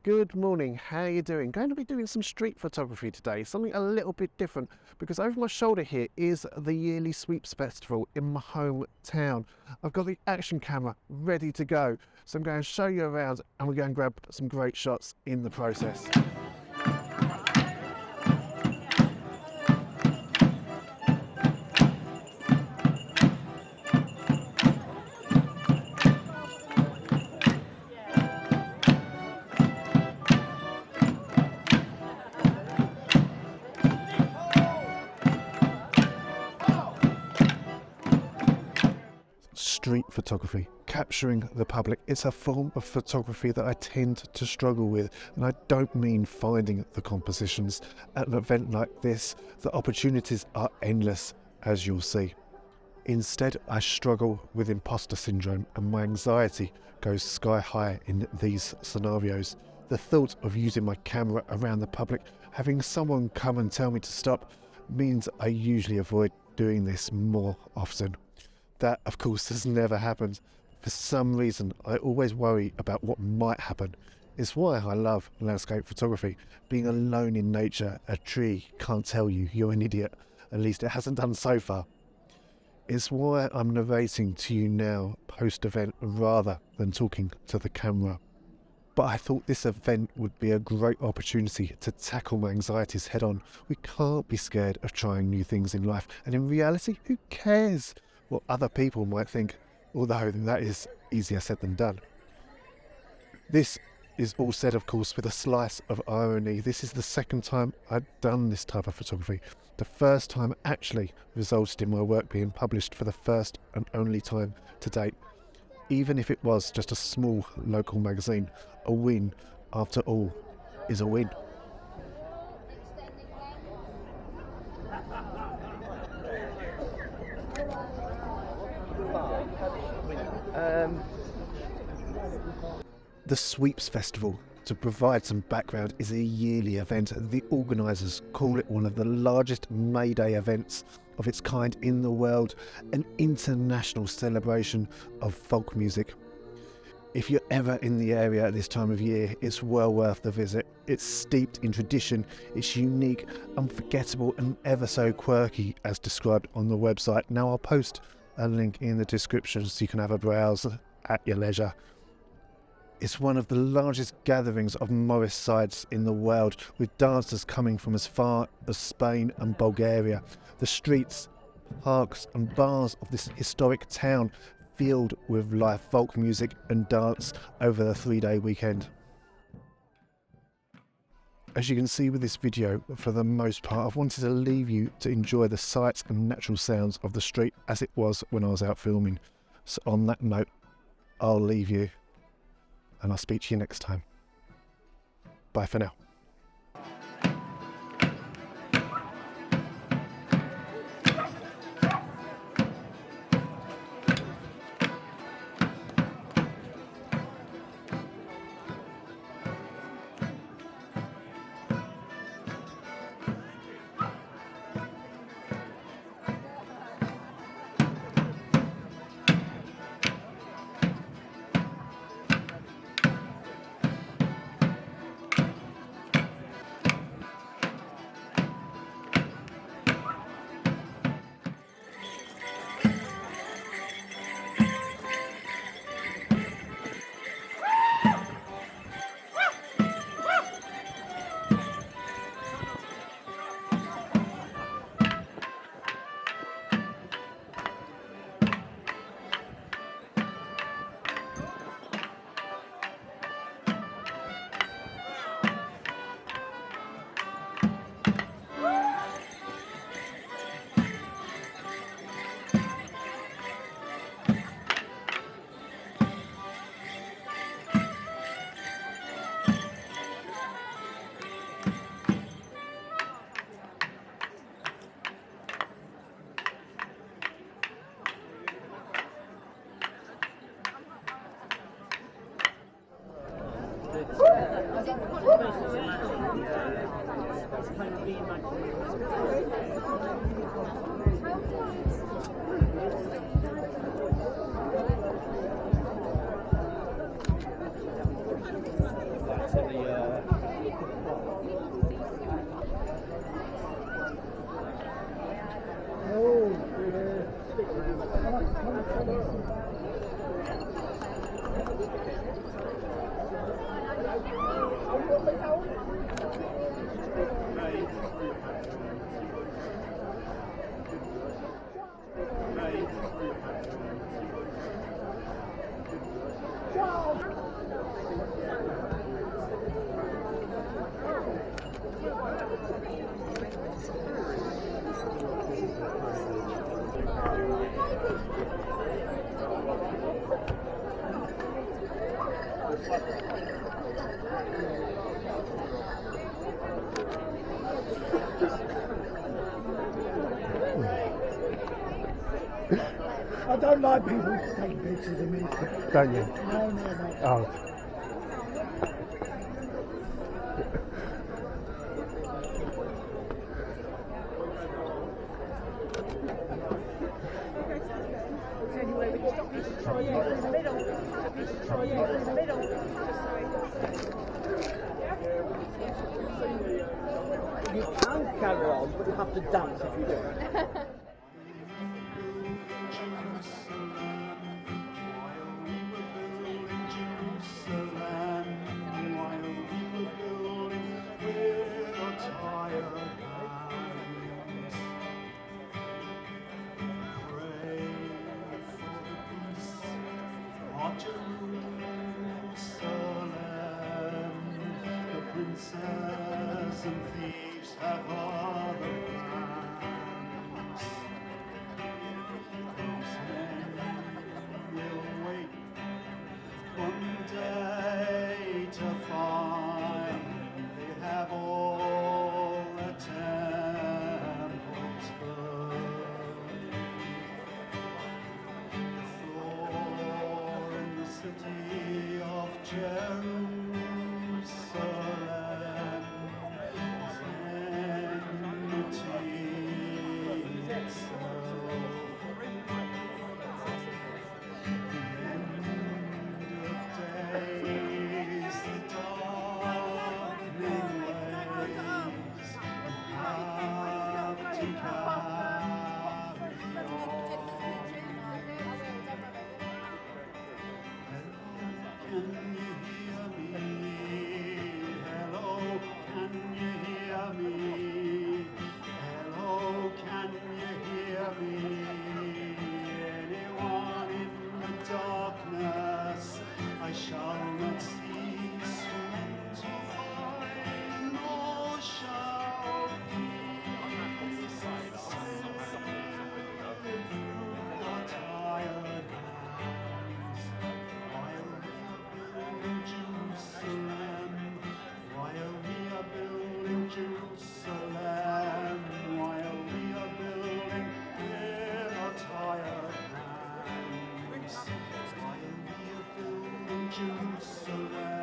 Good morning, how are you doing? Going to be doing some street photography today, something a little bit different because over my shoulder here is the Yearly Sweeps Festival in my hometown. I've got the action camera ready to go, so I'm going to show you around and we're going to grab some great shots in the process. Street photography, capturing the public, it's a form of photography that I tend to struggle with, and I don't mean finding the compositions. At an event like this, the opportunities are endless, as you'll see. Instead, I struggle with imposter syndrome and my anxiety goes sky high in these scenarios. The thought of using my camera around the public, having someone come and tell me to stop, means I usually avoid doing this more often. That, of course, has never happened. For some reason, I always worry about what might happen. It's why I love landscape photography. Being alone in nature, a tree can't tell you you're an idiot. At least it hasn't done so far. It's why I'm narrating to you now post-event rather than talking to the camera. But I thought this event would be a great opportunity to tackle my anxieties head on. We can't be scared of trying new things in life. And in reality, who cares what other people might think, although that is easier said than done. This is all said, of course, with a slice of irony. This is the second time I've done this type of photography. The first time actually resulted in my work being published for the first and only time to date. Even if it was just a small local magazine, a win, after all, is a win. The Sweeps Festival, to provide some background, is a yearly event. The organisers call it one of the largest May Day events of its kind in the world, an international celebration of folk music. If you're ever in the area at this time of year, it's well worth the visit. It's steeped in tradition, it's unique, unforgettable and ever so quirky as described on the website. Now I'll post a link in the description so you can have a browse at your leisure. It's one of the largest gatherings of Morris sides in the world, with dancers coming from as far as Spain and Bulgaria. The streets, parks and bars of this historic town filled with live folk music and dance over the 3-day weekend. As you can see with this video, for the most part, I've wanted to leave you to enjoy the sights and natural sounds of the street as it was when I was out filming. So on that note, I'll leave you, and I'll speak to you next time. Bye for now. To the I don't like people taking pictures of me. Don't you? No. Oh. You can carry on, but you have to dance if you do it. Princess and thieves have other plans. Those men will wait one day to find they have all the temples burned. For in the city of Jerusalem Jerusalem.